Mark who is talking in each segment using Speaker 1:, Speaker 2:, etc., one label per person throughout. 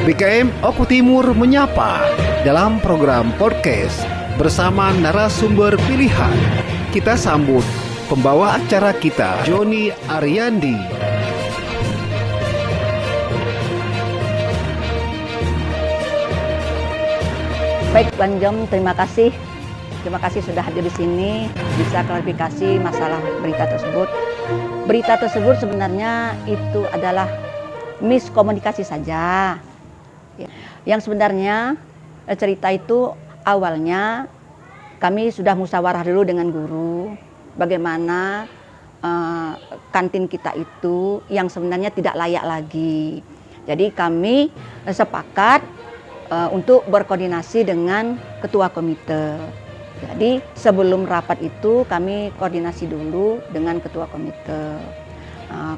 Speaker 1: BKM Oku Timur menyapa dalam program podcast bersama narasumber pilihan. Kita sambut pembawa acara kita, Joni Ariandi.
Speaker 2: Baik, Bang Jom, terima kasih. Terima kasih sudah hadir di sini, bisa klarifikasi masalah berita tersebut. Berita tersebut sebenarnya itu adalah miskomunikasi saja. Yang sebenarnya cerita itu awalnya kami sudah musyawarah dulu dengan guru bagaimana kantin kita itu yang sebenarnya tidak layak lagi. Jadi kami sepakat untuk berkoordinasi dengan ketua komite. Jadi sebelum rapat itu kami koordinasi dulu dengan ketua komite.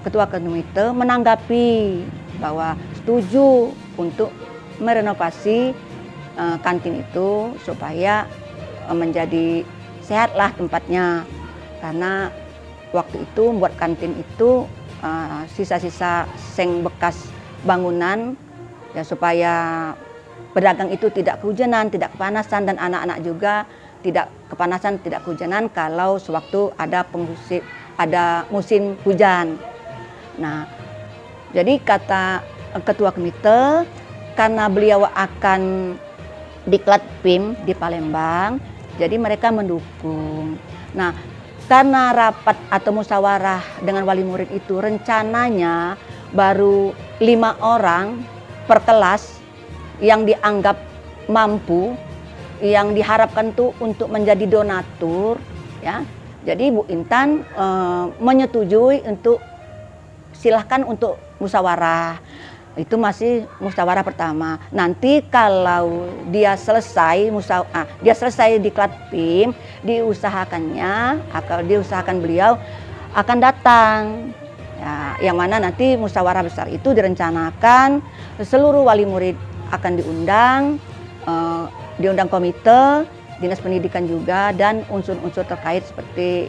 Speaker 2: Ketua komite menanggapi bahwa setuju untuk merenovasi kantin itu supaya menjadi sehatlah tempatnya. Karena waktu itu membuat kantin itu sisa-sisa seng bekas bangunan ya, supaya pedagang itu tidak kehujanan, tidak kepanasan, dan anak-anak juga tidak kepanasan, tidak kehujanan kalau sewaktu ada musim hujan. Nah, jadi kata ketua komite, karena beliau akan diklat PIM di Palembang, jadi mereka mendukung. Nah, karena rapat atau musyawarah dengan wali murid itu rencananya baru 5 orang per kelas yang dianggap mampu, yang diharapkan tuh untuk menjadi donatur, ya. Jadi Bu Intan menyetujui untuk silahkan untuk musyawarah. Itu masih musyawarah pertama. Nanti kalau dia selesai diklat PIM, diusahakan beliau akan datang. Ya, yang mana nanti musyawarah besar itu direncanakan seluruh wali murid akan diundang komite, dinas pendidikan juga, dan unsur-unsur terkait seperti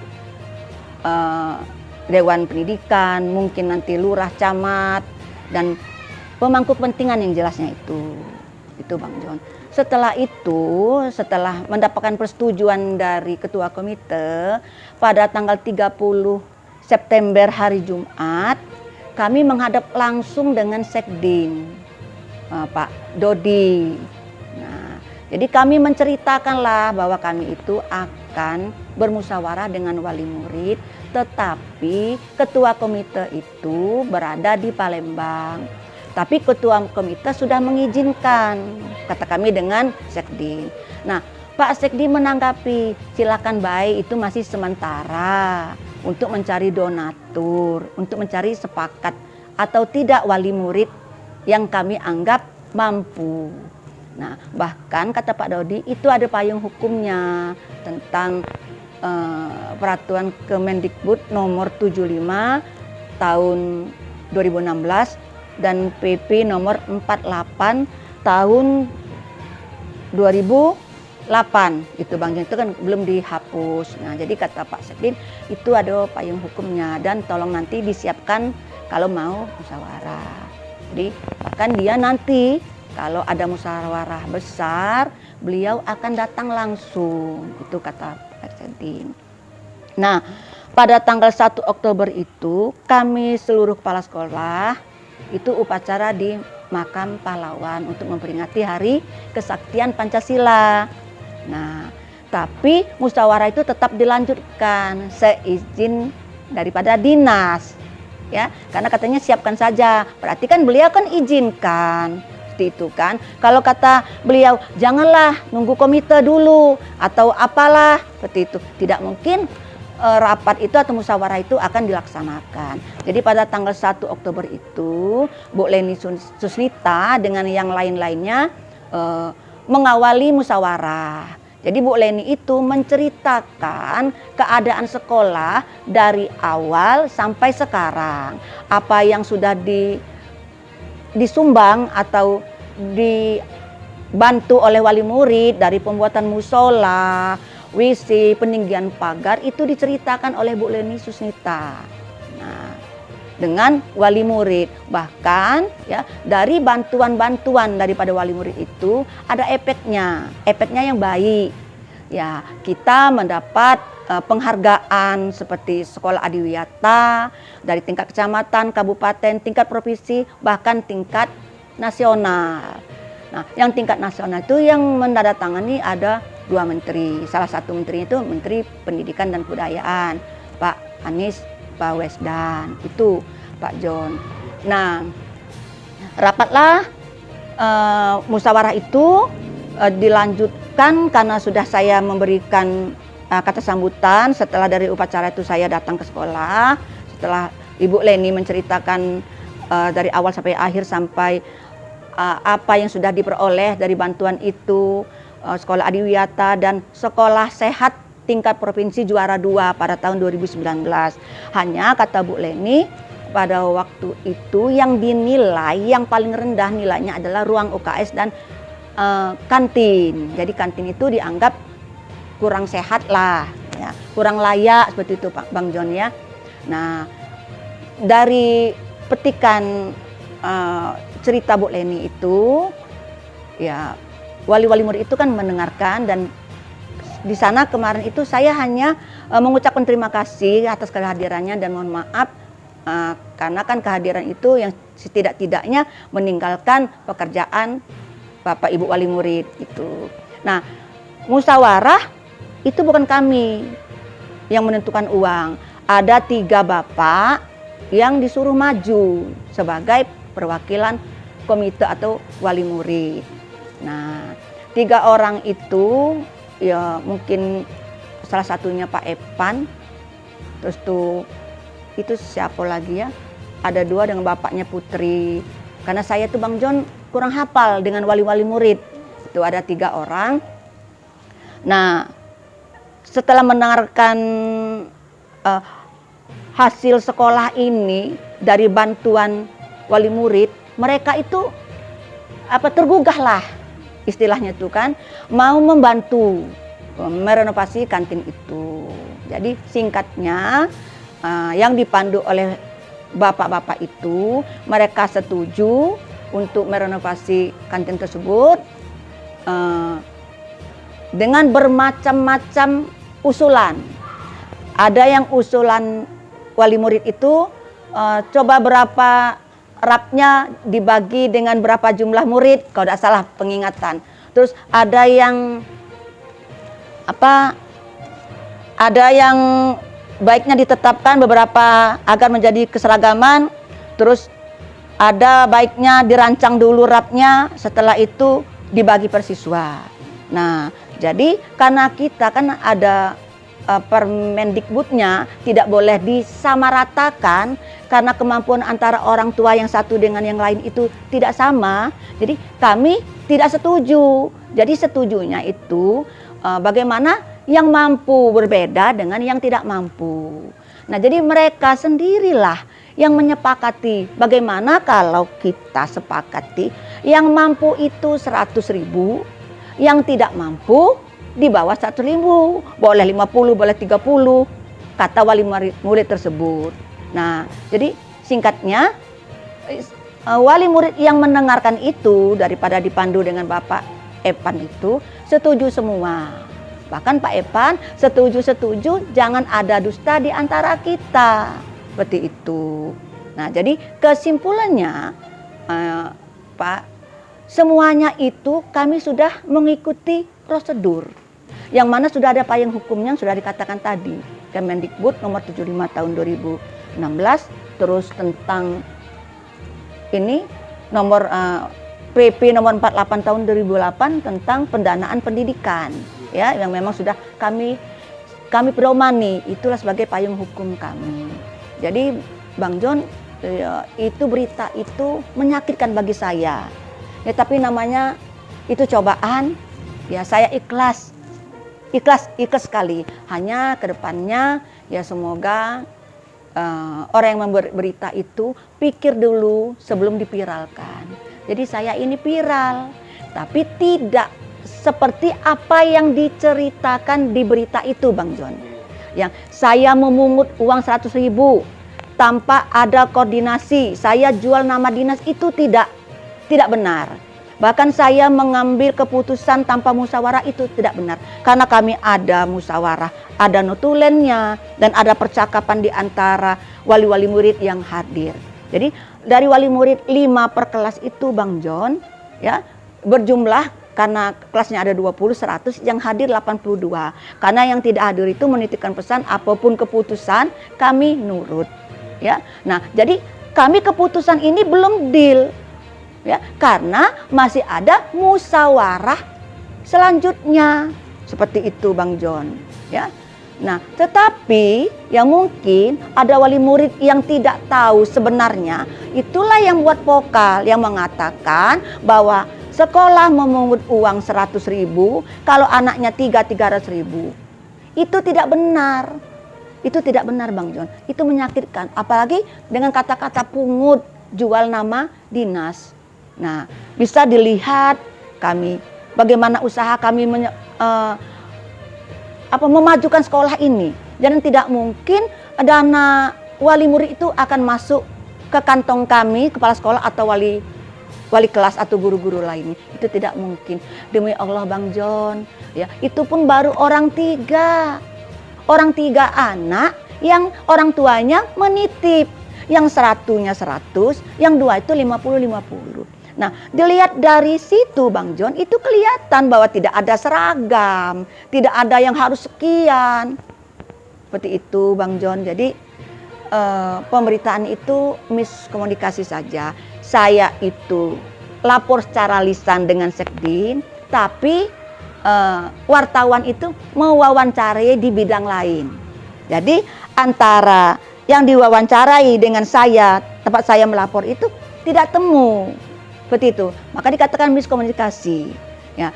Speaker 2: dewan pendidikan, mungkin nanti lurah, camat, dan pemangku kepentingan yang jelasnya itu Bang John. Setelah itu, setelah mendapatkan persetujuan dari ketua komite, pada tanggal 30 September hari Jumat, kami menghadap langsung dengan Sekdin, Pak Dodi. Nah, jadi kami menceritakanlah bahwa kami itu akan bermusyawarah dengan wali murid, tetapi ketua komite itu berada di Palembang. Tapi ketua komite sudah mengizinkan, kata kami dengan Sekdin. Nah, Pak Sekdin menanggapi, silakan baik, itu masih sementara untuk mencari donatur, untuk mencari sepakat atau tidak wali murid yang kami anggap mampu. Nah, bahkan kata Pak Dodi itu ada payung hukumnya tentang peraturan Kemendikbud nomor 75 tahun 2016 dan PP nomor 48 tahun 2008. Itu Bang Jen, itu kan belum dihapus. Nah, jadi kata Pak Sekdin itu ada payung hukumnya dan tolong nanti disiapkan kalau mau musyawarah. Jadi bahkan dia nanti kalau ada musyawarah besar, beliau akan datang langsung. Itu kata Pak Sekdin. Nah, pada tanggal 1 Oktober itu kami seluruh kepala sekolah itu upacara di Makam Pahlawan untuk memperingati Hari Kesaktian Pancasila. Nah, tapi musyawarah itu tetap dilanjutkan seizin daripada dinas. Ya, karena katanya siapkan saja. Berarti kan beliau kan izinkan. Seperti itu kan. Kalau kata beliau janganlah nunggu komite dulu atau apalah seperti itu. Tidak mungkin rapat itu atau musyawarah itu akan dilaksanakan. Jadi pada tanggal 1 Oktober itu Bu Leni Susnita dengan yang lain-lainnya mengawali musyawarah. Jadi Bu Leni itu menceritakan keadaan sekolah dari awal sampai sekarang. Apa yang sudah disumbang atau dibantu oleh wali murid dari pembuatan musola, WC, peninggian pagar, itu diceritakan oleh Bu Leni Susnita. Nah, dengan wali murid. Bahkan ya dari bantuan-bantuan daripada wali murid itu ada efeknya yang baik. Ya, kita mendapat penghargaan seperti Sekolah Adiwiyata dari tingkat kecamatan, kabupaten, tingkat provinsi, bahkan tingkat nasional. Nah, yang tingkat nasional itu yang menandatangani ada 2 menteri. Salah satu menterinya itu Menteri Pendidikan dan Kebudayaan, Pak Anies Baswedan, itu Pak John. Nah, rapatlah musyawarah itu dilanjutkan karena sudah saya memberikan kata sambutan. Setelah dari upacara itu saya datang ke sekolah. Setelah Ibu Leni menceritakan dari awal sampai akhir sampai apa yang sudah diperoleh dari bantuan itu, Sekolah Adiwiyata dan Sekolah Sehat tingkat provinsi juara 2 pada tahun 2019. Hanya kata Bu Leni, pada waktu itu yang dinilai yang paling rendah nilainya adalah ruang UKS dan kantin. Jadi kantin itu dianggap kurang sehat lah, ya, kurang layak seperti itu Pak Bang John ya. Nah, dari petikan cerita Bu Leni itu, ya wali-wali murid itu kan mendengarkan, dan di sana kemarin itu saya hanya mengucapkan terima kasih atas kehadirannya dan mohon maaf karena kan kehadiran itu yang setidak-tidaknya meninggalkan pekerjaan Bapak Ibu wali murid itu. Nah, musyawarah itu bukan kami yang menentukan uang. Ada 3 bapak yang disuruh maju sebagai perwakilan komite atau wali murid. Nah, 3 orang itu ya mungkin salah satunya Pak Epan, terus tuh itu siapa lagi ya, ada 2 dengan bapaknya Putri, karena saya tuh Bang John kurang hafal dengan wali-wali murid, itu ada 3 orang. Nah, setelah mendengarkan hasil sekolah ini dari bantuan wali murid, mereka itu tergugah lah istilahnya itu kan, mau membantu merenovasi kantin itu. Jadi singkatnya yang dipandu oleh bapak-bapak itu, mereka setuju untuk merenovasi kantin tersebut dengan bermacam-macam usulan. Ada yang usulan wali murid itu coba berapa rapnya dibagi dengan berapa jumlah murid, kalau tidak salah pengingatan. Terus ada yang baiknya ditetapkan beberapa agar menjadi keseragaman. Terus ada baiknya dirancang dulu rapnya, setelah itu dibagi per siswa. Nah, jadi karena kita kan ada Permendikbudnya tidak boleh disamaratakan karena kemampuan antara orang tua yang satu dengan yang lain itu tidak sama. Jadi kami tidak setuju. Jadi setujunya itu bagaimana yang mampu berbeda dengan yang tidak mampu. Nah, jadi mereka sendirilah yang menyepakati bagaimana kalau kita sepakati yang mampu itu 100.000, yang tidak mampu di bawah 100.000, boleh 50, boleh 30, kata wali murid tersebut. Nah, jadi singkatnya wali murid yang mendengarkan itu daripada dipandu dengan Bapak Epan itu setuju semua. Bahkan Pak Epan setuju jangan ada dusta di antara kita. Seperti itu. Nah, jadi kesimpulannya Pak, semuanya itu kami sudah mengikuti prosedur yang mana sudah ada payung hukumnya yang sudah dikatakan tadi, Kemendikbud nomor 75 tahun 2016, terus tentang ini nomor PP nomor 48 tahun 2008 tentang pendanaan pendidikan, ya, yang memang sudah kami pedomani, itulah sebagai payung hukum kami. Jadi Bang John, itu berita itu menyakitkan bagi saya. Ya, tapi namanya itu cobaan. Ya, saya ikhlas sekali. Hanya kedepannya ya semoga orang yang membuat berita itu pikir dulu sebelum dipiralkan. Jadi saya ini viral, tapi tidak seperti apa yang diceritakan di berita itu, Bang John. Yang saya memungut uang 100.000, tanpa ada koordinasi. Saya jual nama dinas itu tidak benar. Bahkan saya mengambil keputusan tanpa musyawarah itu tidak benar. Karena kami ada musyawarah, ada notulennya, dan ada percakapan di antara wali-wali murid yang hadir. Jadi dari wali murid 5 per kelas itu Bang John, ya, berjumlah karena kelasnya ada 20, 100, yang hadir 82. Karena yang tidak hadir itu menitipkan pesan apapun keputusan kami nurut. Ya, nah jadi kami keputusan ini belum deal, ya, karena masih ada musyawarah selanjutnya. Seperti itu Bang John, ya. Nah, tetapi yang mungkin ada wali murid yang tidak tahu sebenarnya, itulah yang buat vokal yang mengatakan bahwa sekolah memungut uang 100.000, kalau anaknya 300.000. Itu tidak benar. Itu tidak benar Bang John. Itu menyakitkan. Apalagi dengan kata-kata pungut, jual nama dinas. Nah, bisa dilihat kami bagaimana usaha kami memajukan sekolah ini. Dan tidak mungkin dana wali murid itu akan masuk ke kantong kami, kepala sekolah atau wali kelas atau guru-guru lainnya. Itu tidak mungkin. Demi Allah Bang John, ya, itu pun baru orang 3 anak yang orang tuanya menitip. Yang 100-nya 100, yang 2 itu 50-50. Nah, dilihat dari situ Bang John, itu kelihatan bahwa tidak ada seragam, tidak ada yang harus sekian. Seperti itu Bang John. Jadi pemberitaan itu miskomunikasi saja. Saya itu lapor secara lisan dengan Sekdin, tapi wartawan itu mewawancarai di bidang lain. Jadi antara yang diwawancarai dengan saya, tempat saya melapor itu tidak temu. Seperti itu. Maka dikatakan miskomunikasi. Ya.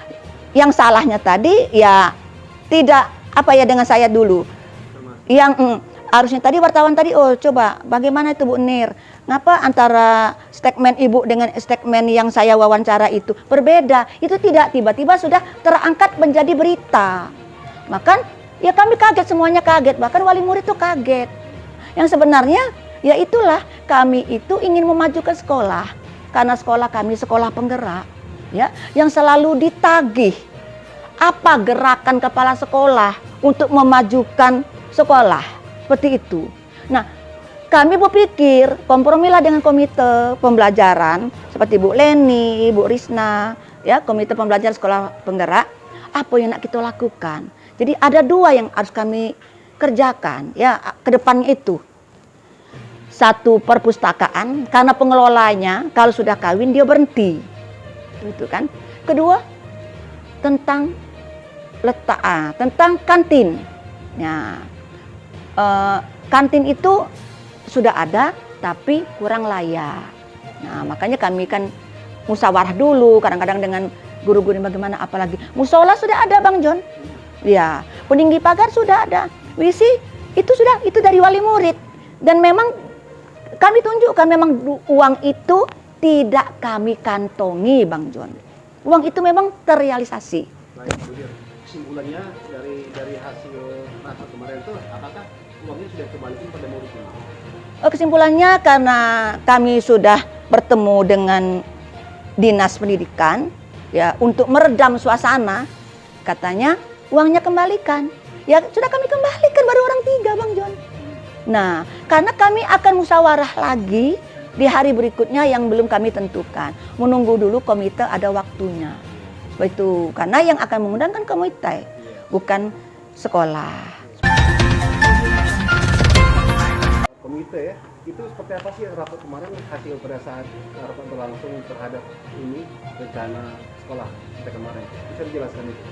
Speaker 2: Yang salahnya tadi ya tidak dengan saya dulu. Yang harusnya tadi wartawan tadi, oh coba bagaimana itu Bu Nir? Ngapa antara statement Ibu dengan statement yang saya wawancara itu berbeda? Itu tidak, tiba-tiba sudah terangkat menjadi berita. Maka ya kami kaget, semuanya kaget, bahkan wali murid itu kaget. Yang sebenarnya ya itulah, kami itu ingin memajukan sekolah. Karena sekolah kami sekolah penggerak, ya, yang selalu ditagih apa gerakan kepala sekolah untuk memajukan sekolah. Seperti itu. Nah, kami berpikir kompromilah dengan komite pembelajaran seperti Bu Leni, Bu Risna, ya, komite pembelajaran sekolah penggerak. Apa yang nak kita lakukan? Jadi ada 2 yang harus kami kerjakan, ya, ke depannya itu. 1, perpustakaan, karena pengelolanya kalau sudah kawin dia berhenti. Itu kan. Kedua, tentang tentang kantin. Ya. Kantin itu sudah ada tapi kurang layak. Nah, makanya kami kan musyawarah dulu, kadang-kadang dengan guru-guru bagaimana, apalagi musola sudah ada Bang John. Ya, peninggi pagar sudah ada. Wisi itu sudah, itu dari wali murid. Dan memang kami tunjukkan memang uang itu tidak kami kantongi Bang John. Uang itu memang terrealisasi.
Speaker 1: Baik, kesimpulannya dari hasil rapat kemarin itu, apakah uangnya sudah kembalikan pada murid ini?
Speaker 2: Kesimpulannya karena kami sudah bertemu dengan dinas pendidikan, ya, untuk meredam suasana, katanya uangnya kembalikan. Ya sudah kami kembalikan, baru orang 3 Bang John. Nah, karena kami akan musyawarah lagi di hari berikutnya yang belum kami tentukan. Menunggu dulu komite ada waktunya. Begitu, karena yang akan mengundangkan komite, bukan sekolah.
Speaker 1: Komite ya, itu seperti apa sih rapat kemarin, hasil pada saat rapat berlangsung terhadap ini rencana sekolah kita kemarin? Bisa dijelaskan itu?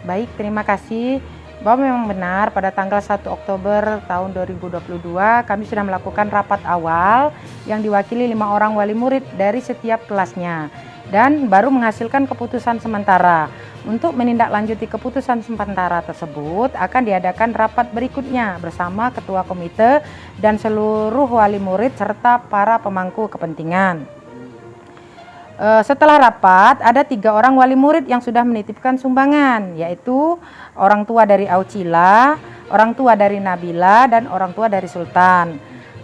Speaker 3: Baik, terima kasih. Bahwa memang benar pada tanggal 1 Oktober tahun 2022 kami sudah melakukan rapat awal yang diwakili 5 orang wali murid dari setiap kelasnya dan baru menghasilkan keputusan sementara. Untuk menindaklanjuti keputusan sementara tersebut akan diadakan rapat berikutnya bersama ketua komite dan seluruh wali murid serta para pemangku kepentingan. Setelah rapat, ada 3 orang wali murid yang sudah menitipkan sumbangan, yaitu orang tua dari Aucila, orang tua dari Nabila, dan orang tua dari Sultan.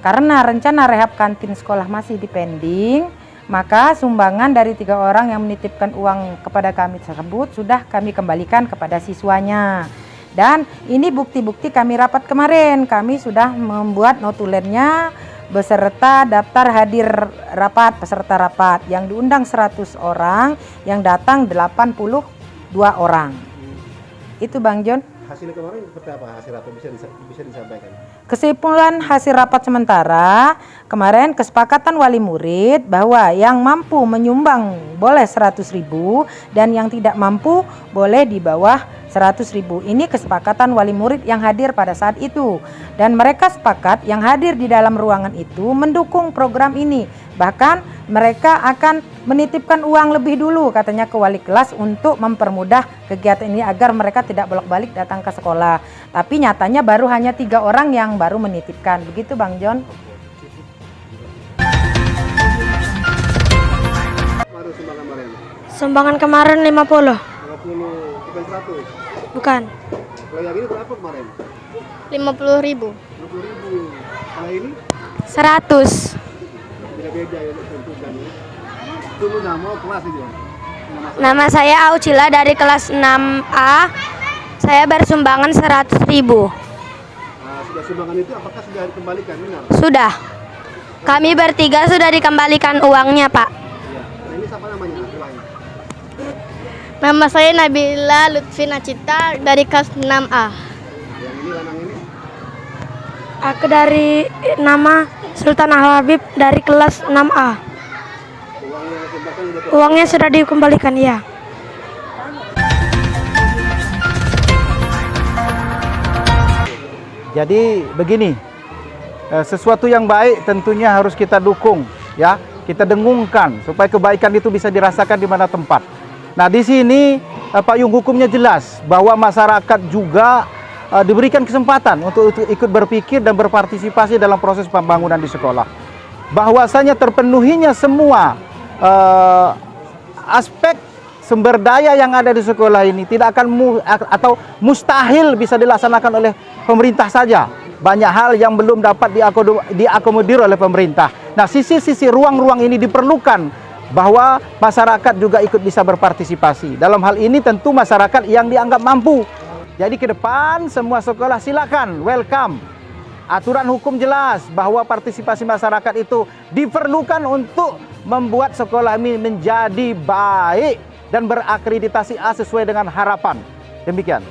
Speaker 3: Karena rencana rehab kantin sekolah masih dipending, maka sumbangan dari 3 orang yang menitipkan uang kepada kami tersebut sudah kami kembalikan kepada siswanya. Dan ini bukti-bukti kami rapat kemarin. Kami sudah membuat notulennya beserta daftar hadir rapat, peserta rapat. Yang diundang 100 orang, yang datang 82 orang. Itu Bang John.
Speaker 1: Hasilnya kemarin seperti apa? Hasil rapat bisa disampaikan?
Speaker 3: Kesimpulan hasil rapat sementara, kemarin kesepakatan wali murid bahwa yang mampu menyumbang boleh 100.000 dan yang tidak mampu boleh di bawah 100.000. Ini kesepakatan wali murid yang hadir pada saat itu. Dan mereka sepakat yang hadir di dalam ruangan itu mendukung program ini. Bahkan mereka akan menitipkan uang lebih dulu katanya ke wali kelas untuk mempermudah kegiatan ini agar mereka tidak bolak-balik datang ke sekolah. Tapi nyatanya baru hanya 3 orang yang baru menitipkan. Begitu Bang John.
Speaker 4: Sumbangan kemarin 50.
Speaker 1: 50 bukan 100.
Speaker 4: Bukan.
Speaker 1: Kalau yang ini berapa kemarin?
Speaker 4: 50.000.
Speaker 1: 50.000. Kalau ini
Speaker 4: 100.
Speaker 1: beda-beda ya tentukan. Tunggu nama kelas ini.
Speaker 4: Nama saya Aucila dari kelas 6A. Saya bersumbangan 100.000.
Speaker 1: Sudah sumbangan itu apakah sudah dikembalikan? Benar?
Speaker 4: Sudah. Kami bertiga sudah dikembalikan uangnya, Pak.
Speaker 1: Iya. Nah, ini siapa namanya? Uangnya?
Speaker 4: Nama saya Nabila Lutfina Cita dari kelas 6A.
Speaker 1: Yang ini lanang ini?
Speaker 4: Aku dari nama Sultan Al Habib dari kelas 6A. Uangnya sudah dikembalikan, ya.
Speaker 5: Jadi begini, sesuatu yang baik tentunya harus kita dukung, ya, kita dengungkan supaya kebaikan itu bisa dirasakan di mana tempat. Nah, di sini payung hukumnya jelas bahwa masyarakat juga diberikan kesempatan untuk ikut berpikir dan berpartisipasi dalam proses pembangunan di sekolah. Bahwasanya terpenuhinya semua aspek sumber daya yang ada di sekolah ini tidak akan atau mustahil bisa dilaksanakan oleh pemerintah saja. Banyak hal yang belum dapat diakomodir oleh pemerintah. Nah, sisi-sisi ruang-ruang ini diperlukan bahwa masyarakat juga ikut bisa berpartisipasi. Dalam hal ini tentu masyarakat yang dianggap mampu. Jadi ke depan semua sekolah silakan, welcome. Aturan hukum jelas bahwa partisipasi masyarakat itu diperlukan untuk membuat sekolah ini menjadi baik dan berakreditasi A sesuai dengan harapan. Demikian.